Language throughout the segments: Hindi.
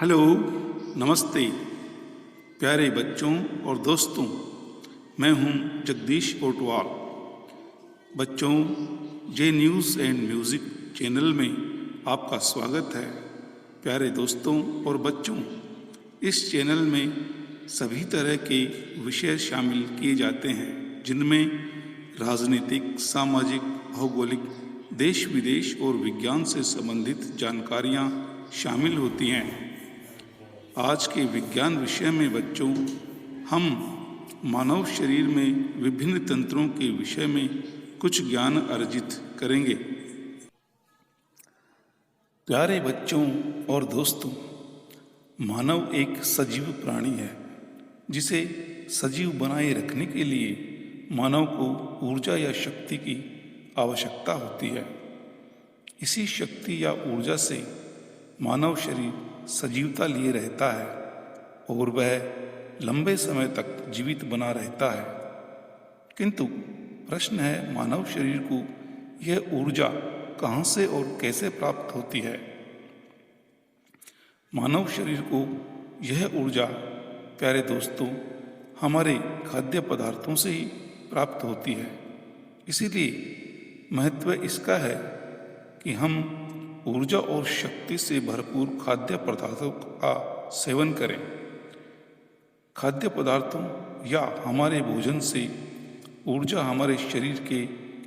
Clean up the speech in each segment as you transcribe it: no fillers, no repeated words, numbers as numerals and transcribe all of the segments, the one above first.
हेलो, नमस्ते प्यारे बच्चों और दोस्तों। मैं हूं जगदीश ओटवाल। बच्चों, जे न्यूज़ एंड म्यूज़िक चैनल में आपका स्वागत है। प्यारे दोस्तों और बच्चों, इस चैनल में सभी तरह के विषय शामिल किए जाते हैं, जिनमें राजनीतिक, सामाजिक, भौगोलिक, देश विदेश और विज्ञान से संबंधित जानकारियाँ शामिल होती हैं। आज के विज्ञान विषय में बच्चों, हम मानव शरीर में विभिन्न तंत्रों के विषय में कुछ ज्ञान अर्जित करेंगे। प्यारे बच्चों और दोस्तों, मानव एक सजीव प्राणी है, जिसे सजीव बनाए रखने के लिए मानव को ऊर्जा या शक्ति की आवश्यकता होती है। इसी शक्ति या ऊर्जा से मानव शरीर सजीवता लिए रहता है और वह लंबे समय तक जीवित बना रहता है। किंतु प्रश्न है, मानव शरीर को यह ऊर्जा कहाँ से और कैसे प्राप्त होती है? मानव शरीर को यह ऊर्जा, प्यारे दोस्तों, हमारे खाद्य पदार्थों से ही प्राप्त होती है। इसीलिए महत्व इसका है कि हम ऊर्जा और शक्ति से भरपूर खाद्य पदार्थों का सेवन करें। खाद्य पदार्थों या हमारे भोजन से ऊर्जा हमारे शरीर के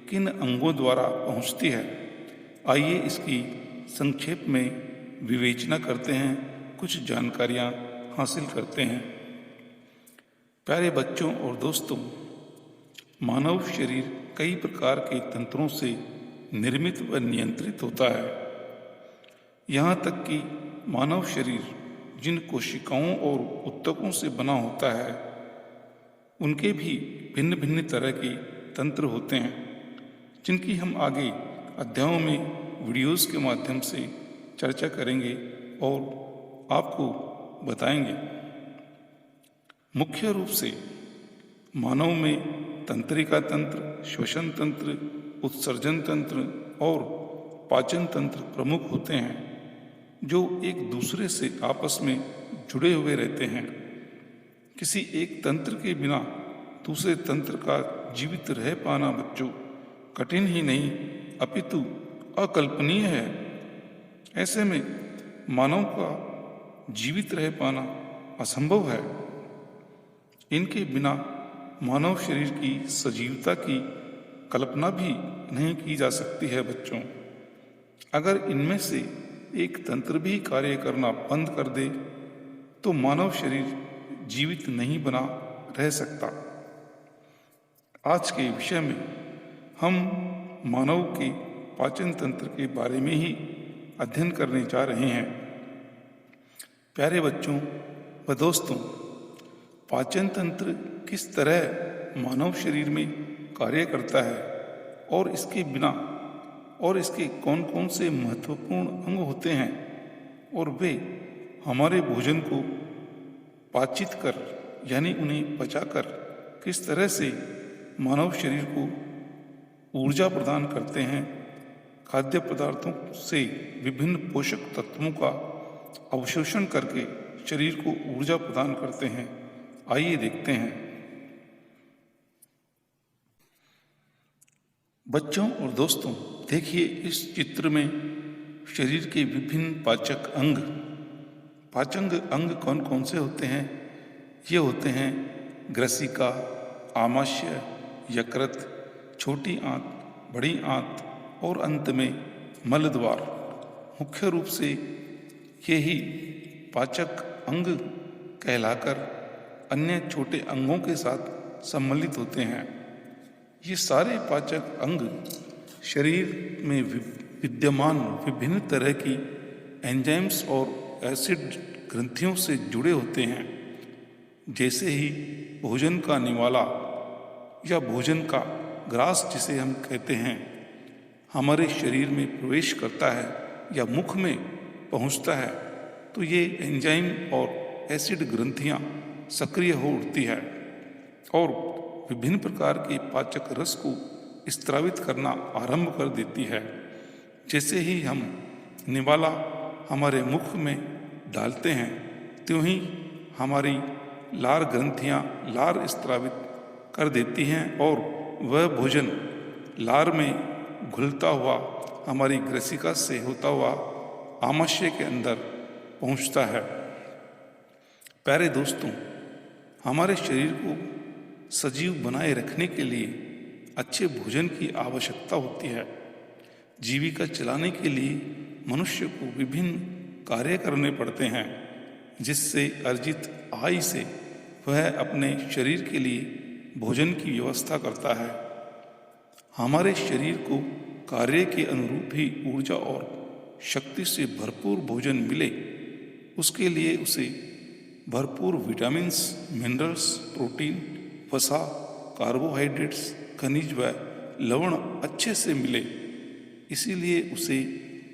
किन अंगों द्वारा पहुंचती है, आइए इसकी संक्षेप में विवेचना करते हैं, कुछ जानकारियां हासिल करते हैं। प्यारे बच्चों और दोस्तों, मानव शरीर कई प्रकार के तंत्रों से निर्मित व नियंत्रित होता है। यहाँ तक कि मानव शरीर जिन कोशिकाओं और ऊतकों से बना होता है, उनके भी भिन्न भिन्न तरह के तंत्र होते हैं, जिनकी हम आगे अध्यायों में वीडियोस के माध्यम से चर्चा करेंगे और आपको बताएंगे। मुख्य रूप से मानव में तंत्रिका तंत्र, श्वसन तंत्र, उत्सर्जन तंत्र और पाचन तंत्र प्रमुख होते हैं, जो एक दूसरे से आपस में जुड़े हुए रहते हैं। किसी एक तंत्र के बिना दूसरे तंत्र का जीवित रह पाना बच्चों कठिन ही नहीं अपितु अकल्पनीय है। ऐसे में मानव का जीवित रह पाना असंभव है। इनके बिना मानव शरीर की सजीवता की कल्पना भी नहीं की जा सकती है बच्चों। अगर इनमें से एक तंत्र भी कार्य करना बंद कर दे तो मानव शरीर जीवित नहीं बना रह सकता। आज के विषय में हम मानव के पाचन तंत्र के बारे में ही अध्ययन करने जा रहे हैं। प्यारे बच्चों व दोस्तों, पाचन तंत्र किस तरह मानव शरीर में कार्य करता है और इसके बिना और इसके कौन कौन से महत्वपूर्ण अंग होते हैं और वे हमारे भोजन को पाचित कर यानी उन्हें पचाकर किस तरह से मानव शरीर को ऊर्जा प्रदान करते हैं, खाद्य पदार्थों से विभिन्न पोषक तत्वों का अवशोषण करके शरीर को ऊर्जा प्रदान करते हैं, आइए देखते हैं। बच्चों और दोस्तों, देखिए इस चित्र में शरीर के विभिन्न पाचक अंग कौन कौन से होते हैं? ये होते हैं ग्रसिका, आमाशय, यकृत, छोटी आंत, बड़ी आंत और अंत में मलद्वार। मुख्य रूप से ये ही पाचक अंग कहलाकर अन्य छोटे अंगों के साथ सम्मिलित होते हैं। ये सारे पाचक अंग शरीर में विद्यमान विभिन्न तरह की एंजाइम्स और एसिड ग्रंथियों से जुड़े होते हैं। जैसे ही भोजन का निवाला या भोजन का ग्रास जिसे हम कहते हैं, हमारे शरीर में प्रवेश करता है या मुख में पहुंचता है, तो ये एंजाइम और एसिड ग्रंथियां सक्रिय हो उठती है और विभिन्न प्रकार के पाचक रस को स्त्रावित करना आरंभ कर देती है। जैसे ही हम निवाला हमारे मुख में डालते हैं त्यों ही हमारी लार ग्रंथियाँ लार स्त्रावित कर देती हैं और वह भोजन लार में घुलता हुआ हमारी ग्रसिका से होता हुआ आमाशय के अंदर पहुंचता है। प्यारे दोस्तों, हमारे शरीर को सजीव बनाए रखने के लिए अच्छे भोजन की आवश्यकता होती है। जीविका चलाने के लिए मनुष्य को विभिन्न कार्य करने पड़ते हैं, जिससे अर्जित आय से वह अपने शरीर के लिए भोजन की व्यवस्था करता है। हमारे शरीर को कार्य के अनुरूप ही ऊर्जा और शक्ति से भरपूर भोजन मिले, उसके लिए उसे भरपूर विटामिन्स, मिनरल्स, प्रोटीन, वसा, कार्बोहाइड्रेट्स, खनिज व लवण अच्छे से मिले। इसीलिए उसे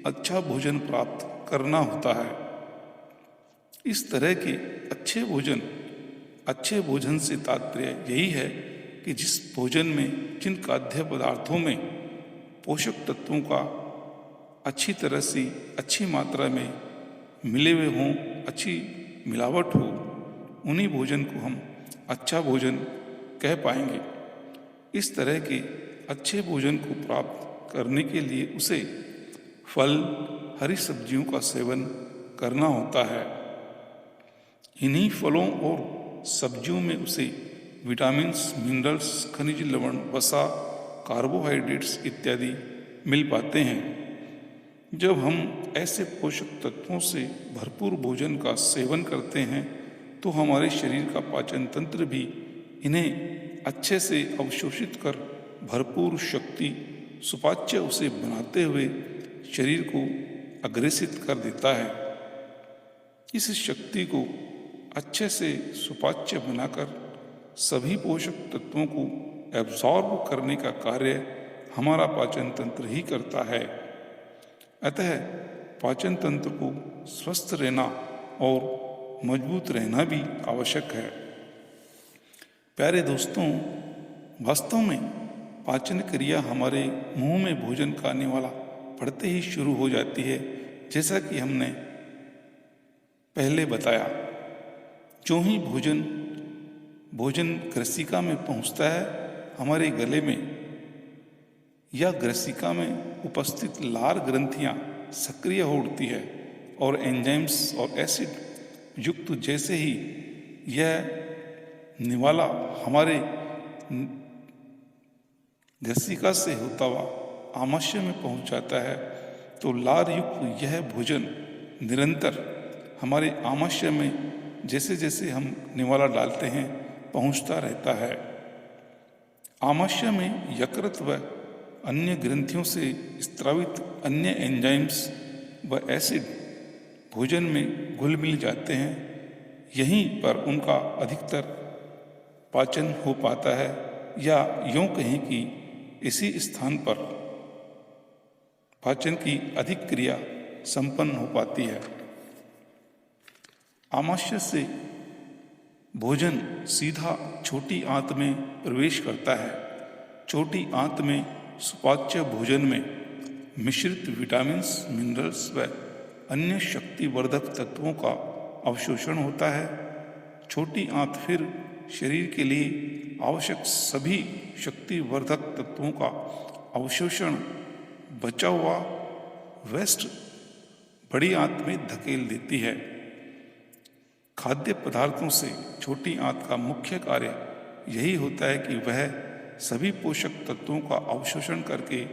अच्छा भोजन प्राप्त करना होता है। इस तरह के अच्छे भोजन से तात्पर्य यही है कि जिस भोजन में जिन खाद्य पदार्थों में पोषक तत्वों का अच्छी तरह से अच्छी मात्रा में मिले हुए हों, अच्छी मिलावट हो, उन्हीं भोजन को हम अच्छा भोजन कह पाएंगे। इस तरह के अच्छे भोजन को प्राप्त करने के लिए उसे फल, हरी सब्जियों का सेवन करना होता है। इन्हीं फलों और सब्जियों में उसे विटामिन्स, मिनरल्स, खनिज लवण, वसा, कार्बोहाइड्रेट्स इत्यादि मिल पाते हैं। जब हम ऐसे पोषक तत्वों से भरपूर भोजन का सेवन करते हैं तो हमारे शरीर का पाचन तंत्र भी इन्हें अच्छे से अवशोषित कर भरपूर शक्ति सुपाच्य उसे बनाते हुए शरीर को अग्रेसित कर देता है। इस शक्ति को अच्छे से सुपाच्य बनाकर सभी पोषक तत्वों को एब्जॉर्ब करने का कार्य हमारा पाचन तंत्र ही करता है। अतः पाचन तंत्र को स्वस्थ रहना और मजबूत रहना भी आवश्यक है। प्यारे दोस्तों, वास्तव में पाचन क्रिया हमारे मुंह में भोजन खाने वाला पड़ते ही शुरू हो जाती है। जैसा कि हमने पहले बताया, जो ही भोजन ग्रसिका में पहुंचता है, हमारे गले में या ग्रसिका में उपस्थित लार ग्रंथियां सक्रिय हो उठती है और एंजाइम्स और एसिड युक्त जैसे ही यह निवाला हमारे ग्रसिका से होता हुआ आमाशय में पहुंच जाता है, तो लार युक्त यह भोजन निरंतर हमारे आमाशय में जैसे जैसे हम निवाला डालते हैं पहुंचता रहता है। आमाशय में यकृत व अन्य ग्रंथियों से स्त्रावित अन्य एंजाइम्स व एसिड भोजन में घुल मिल जाते हैं। यहीं पर उनका अधिकतर पाचन हो पाता है, या यूं कहें कि इसी स्थान पर पाचन की अधिक क्रिया संपन्न हो पाती है। आमाशय से भोजन सीधा छोटी आंत में प्रवेश करता है। छोटी आंत में सुपाच्य भोजन में मिश्रित विटामिन्स, मिनरल्स व अन्य शक्तिवर्धक तत्वों का अवशोषण होता है। छोटी आंत फिर शरीर के लिए आवश्यक सभी शक्तिवर्धक तत्वों का अवशोषण बचा हुआ वेस्ट बड़ी आंत में धकेल देती है। खाद्य पदार्थों से छोटी आंत का मुख्य कार्य यही होता है कि वह सभी पोषक तत्वों का अवशोषण करके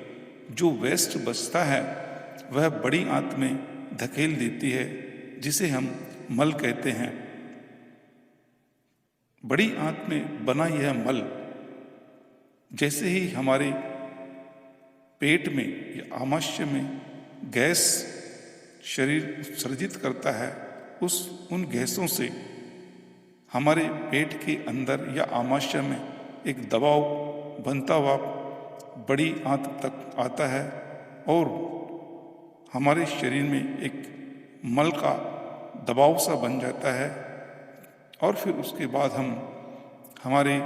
जो वेस्ट बचता है वह बड़ी आंत में धकेल देती है, जिसे हम मल कहते हैं। बड़ी आंत में बना यह मल जैसे ही हमारे पेट में या आमाशय में गैस शरीर उत्सर्जित करता है, उन गैसों से हमारे पेट के अंदर या आमाशय में एक दबाव बनता हुआ बड़ी आंत तक आता है और हमारे शरीर में एक मल का दबाव सा बन जाता है। और फिर उसके बाद हम हमारे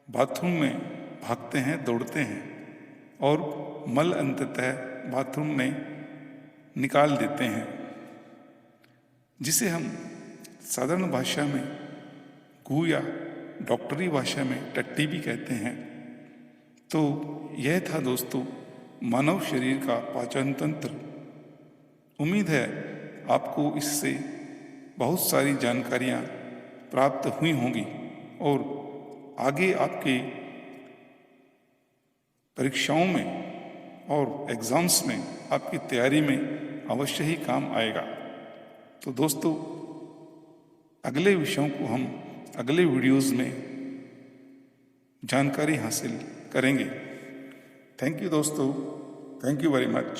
बाथरूम में भागते हैं, दौड़ते हैं और मल अंततः बाथरूम में निकाल देते हैं। जिसे हम साधारण भाषा में गू या डॉक्टरी भाषा में टट्टी भी कहते हैं। तो यह था दोस्तों मानव शरीर का पाचन तंत्र। उम्मीद है आपको इससे बहुत सारी जानकारियाँ प्राप्त हुई होंगी और आगे आपके परीक्षाओं में और एग्ज़ाम्स में आपकी तैयारी में अवश्य ही काम आएगा। तो दोस्तों अगले विषयों को हम अगले वीडियोज़ में जानकारी हासिल करेंगे। थैंक यू दोस्तों, थैंक यू वेरी मच।